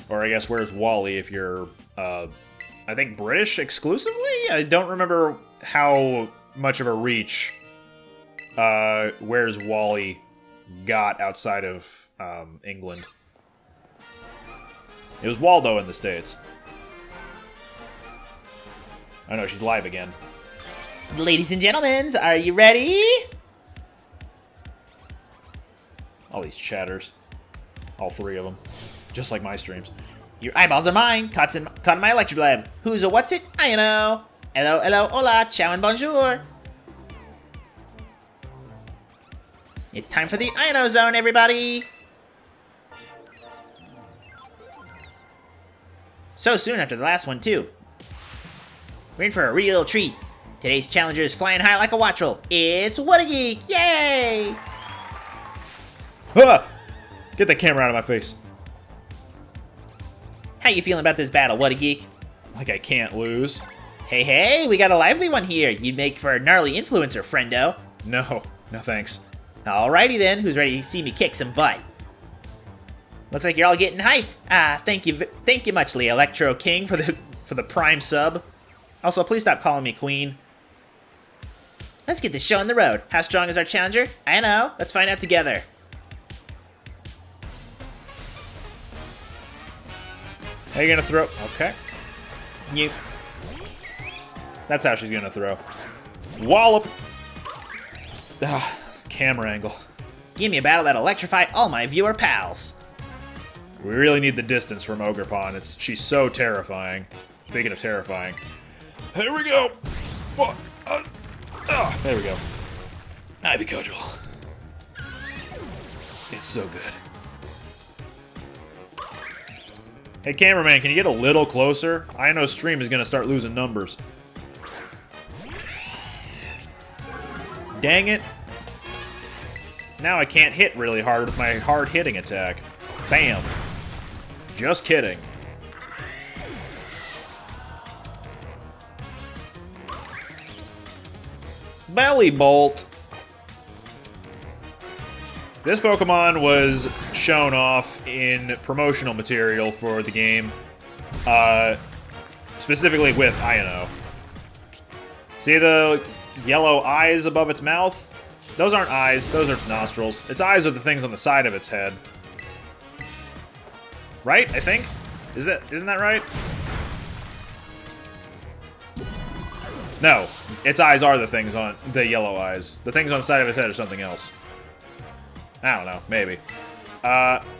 Or I guess Where's Wally if you're, I think British exclusively? I don't remember how much of a reach Where's Wally got outside of England. It was Waldo in the States. I know, she's live again. Ladies and gentlemen, are you ready? All these chatters. All three of them. Just like my streams. Your eyeballs are mine. Caught in my electric lab. Who's a what's it? I know. Hello, hello, hola, ciao and bonjour. It's time for the Ino Zone, everybody. So soon after the last one, too. We're in for a real treat. Today's challenger is flying high like a wattrel. It's What a Geek! Yay! Ah! Get that camera out of my face. How you feeling about this battle, What a Geek? Like I can't lose. Hey, hey, we got a lively one here. You'd make for a gnarly influencer, friendo. No thanks. Alrighty then, who's ready to see me kick some butt? Looks like you're all getting hyped. Thank you muchly, Electro King, for the prime sub. Also, please stop calling me queen. Let's get this show on the road. How strong is our challenger? I know. Let's find out together. How you gonna throw? Okay. You. That's how she's gonna throw. Wallop! Camera angle. Give me a battle that'll electrify all my viewer pals. We really need the distance from Ogrepon. She's so terrifying. Speaking of terrifying. Here we go! There we go. Ivy Cudgel. It's so good. Hey, cameraman, can you get a little closer? I know stream is gonna start losing numbers. Dang it. Now I can't hit really hard with my hard hitting attack. Bam. Just kidding. Belly Bolt. This Pokemon was shown off in promotional material for the game, specifically with Ino. See the yellow eyes above its mouth? Those aren't eyes, those are nostrils. Its eyes are the things on the side of its head. Right, I think? Isn't that right? No, its eyes are the things on the yellow eyes. The things on the side of its head are something else. I don't know, maybe.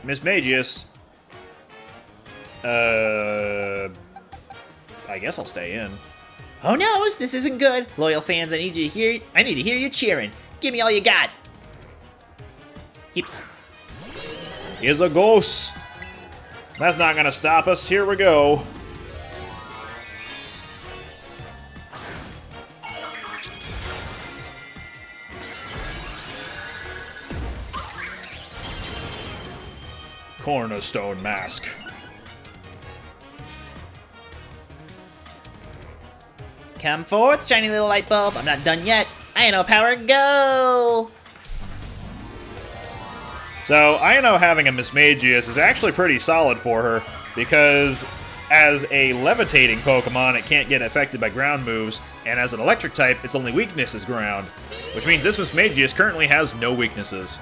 Miss Magius. I guess I'll stay in. Oh no, this isn't good. Loyal fans, I need to hear you cheering. Give me all you got. Keep. Is a ghost. That's not gonna stop us. Here we go. Cornerstone mask. Come forth, shiny little light bulb. I'm not done yet. Ino power, go! So, Ino having a Mismagius is actually pretty solid for her, because as a levitating Pokemon, it can't get affected by ground moves, and as an electric type, its only weakness is ground, which means this Mismagius currently has no weaknesses.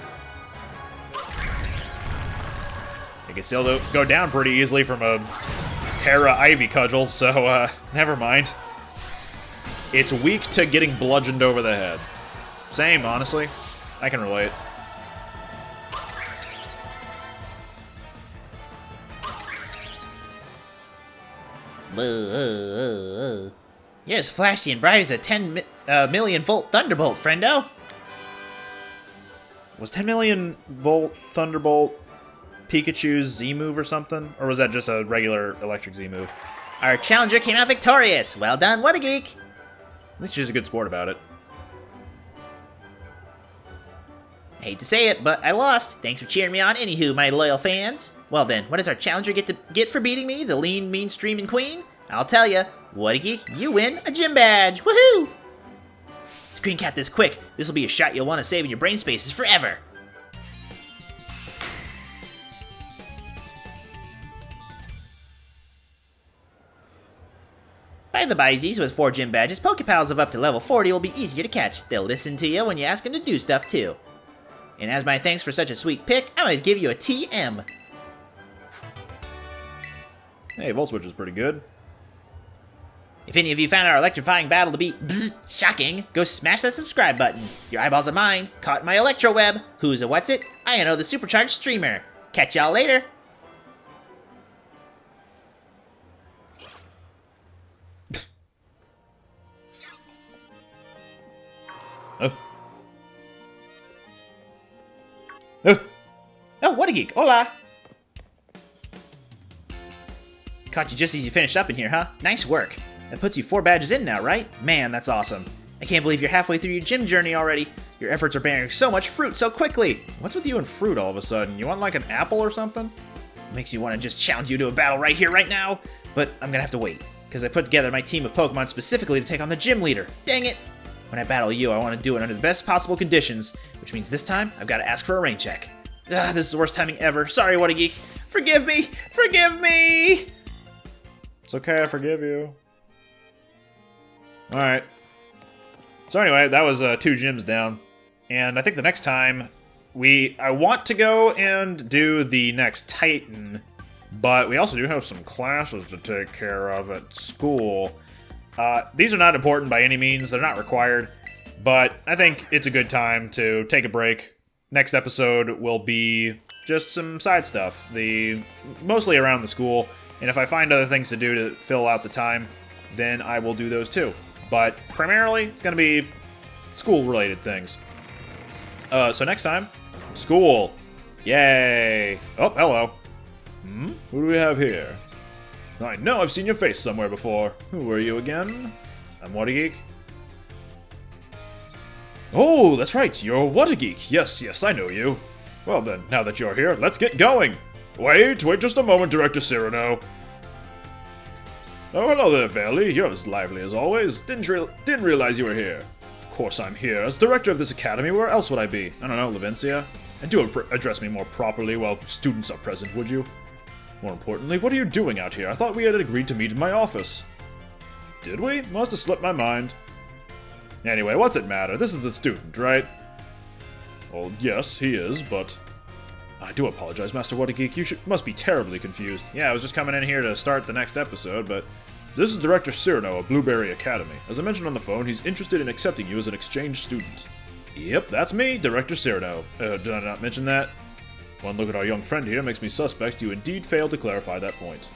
It can still go down pretty easily from a Terra Ivy Cudgel, so never mind. It's weak to getting bludgeoned over the head. Same, honestly. I can relate. You're as flashy and bright as a 10 million volt thunderbolt, friendo. Was 10 million volt thunderbolt Pikachu's Z move or something? Or was that just a regular electric Z move? Our challenger came out victorious. Well done, what a geek. At least she's a good sport about it. I hate to say it, but I lost. Thanks for cheering me on anywho, my loyal fans. Well then, what does our challenger get for beating me, the lean, mean, streaming queen? I'll tell ya. What a geek, you win a gym badge. Woohoo! Screen cap this quick. This'll be a shot you'll want to save in your brain spaces forever. By the byzies, with 4 gym badges, Pokepals of up to level 40 will be easier to catch. They'll listen to you when you ask them to do stuff too. And as my thanks for such a sweet pick, I'm gonna give you a TM. Hey, Volt Switch is pretty good. If any of you found our electrifying battle to be shocking, go smash that subscribe button. Your eyeballs are mine, caught in my electro web. Who's a what's it? I know the supercharged streamer. Catch y'all later. Oh, what a geek. Hola. Caught you just as you finished up in here, huh? Nice work. That puts you 4 badges in now, right? Man, that's awesome. I can't believe you're halfway through your gym journey already. Your efforts are bearing so much fruit so quickly. What's with you and fruit all of a sudden? You want like an apple or something? Makes me want to just challenge you to a battle right here, right now. But I'm gonna have to wait, because I put together my team of Pokemon specifically to take on the gym leader. Dang it! When I battle you, I want to do it under the best possible conditions, which means this time, I've got to ask for a rain check. This is the worst timing ever. Sorry, what a geek. Forgive me! Forgive me! It's okay, I forgive you. Alright. So anyway, that was 2 gyms down. And I think the next time, I want to go and do the next Titan, but we also do have some classes to take care of at school. These are not important by any means, they're not required, but I think it's a good time to take a break. Next episode will be just some side stuff, mostly around the school, and if I find other things to do to fill out the time, then I will do those too. But primarily, it's going to be school-related things. So next time, school. Yay! Oh, hello. Who do we have here? I know I've seen your face somewhere before. Who are you again? I'm What a Geek. Oh, that's right, you're What a Geek. Yes, I know you. Well then, now that you're here, let's get going. Wait just a moment, Director Cyrano. Oh, hello there, Valley. You're as lively as always. Didn't realize you were here. Of course I'm here. As director of this academy, where else would I be? I don't know, Levincia? And do address me more properly while students are present, would you? More importantly, what are you doing out here? I thought we had agreed to meet in my office. Did we? Must have slipped my mind. Anyway, what's it matter? This is the student, right? Well, yes, he is, but... I do apologize, Master What a Geek. You must be terribly confused. Yeah, I was just coming in here to start the next episode, but... This is Director Cyrano of Blueberry Academy. As I mentioned on the phone, he's interested in accepting you as an exchange student. Yep, that's me, Director Cyrano. Did I not mention that? One look at our young friend here makes me suspect you indeed failed to clarify that point.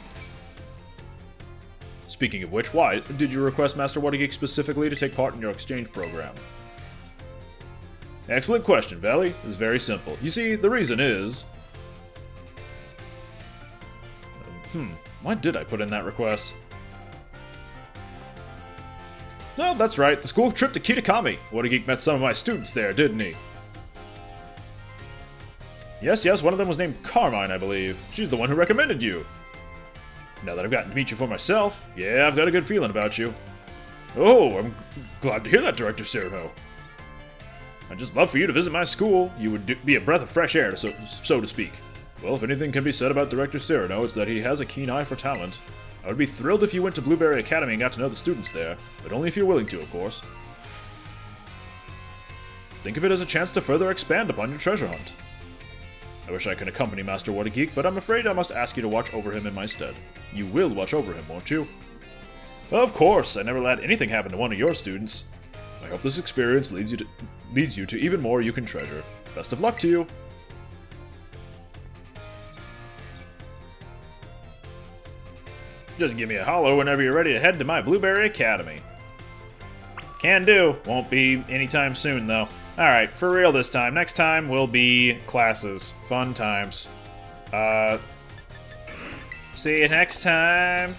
Speaking of which, why did you request Master Watergeek specifically to take part in your exchange program? Excellent question, Valley. It's very simple. You see, the reason is... why did I put in that request? No, that's right, the school trip to Kitakami. Watergeek met some of my students there, didn't he? Yes, one of them was named Carmine, I believe. She's the one who recommended you. Now that I've gotten to meet you for myself, yeah, I've got a good feeling about you. Oh, I'm glad to hear that, Director Cyrano. I'd just love for you to visit my school. You would be a breath of fresh air, so to speak. Well, if anything can be said about Director Cyrano, it's that he has a keen eye for talent. I would be thrilled if you went to Blueberry Academy and got to know the students there, but only if you're willing to, of course. Think of it as a chance to further expand upon your treasure hunt. I wish I could accompany Master Watergeek, but I'm afraid I must ask you to watch over him in my stead. You will watch over him, won't you? Of course, I never let anything happen to one of your students. I hope this experience leads you to even more you can treasure. Best of luck to you! Just give me a holler whenever you're ready to head to my Blueberry Academy. Can do. Won't be anytime soon, though. Alright, for real this time. Next time will be classes. Fun times. See you next time.